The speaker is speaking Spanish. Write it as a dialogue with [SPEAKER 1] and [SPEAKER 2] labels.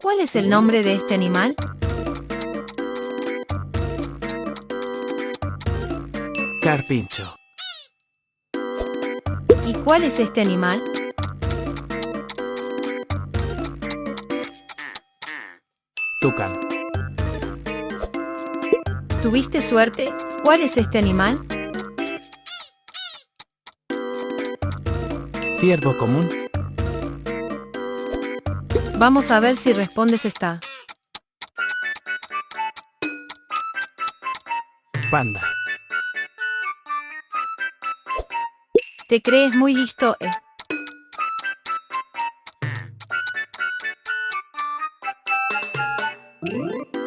[SPEAKER 1] ¿Cuál es el nombre de este animal?
[SPEAKER 2] Carpincho.
[SPEAKER 1] ¿Y cuál es este animal?
[SPEAKER 2] Tucán.
[SPEAKER 1] ¿Tuviste suerte? ¿Cuál es este animal?
[SPEAKER 2] Ciervo común.
[SPEAKER 1] Vamos a ver si respondes esta.
[SPEAKER 2] Panda.
[SPEAKER 1] ¿Te crees muy listo,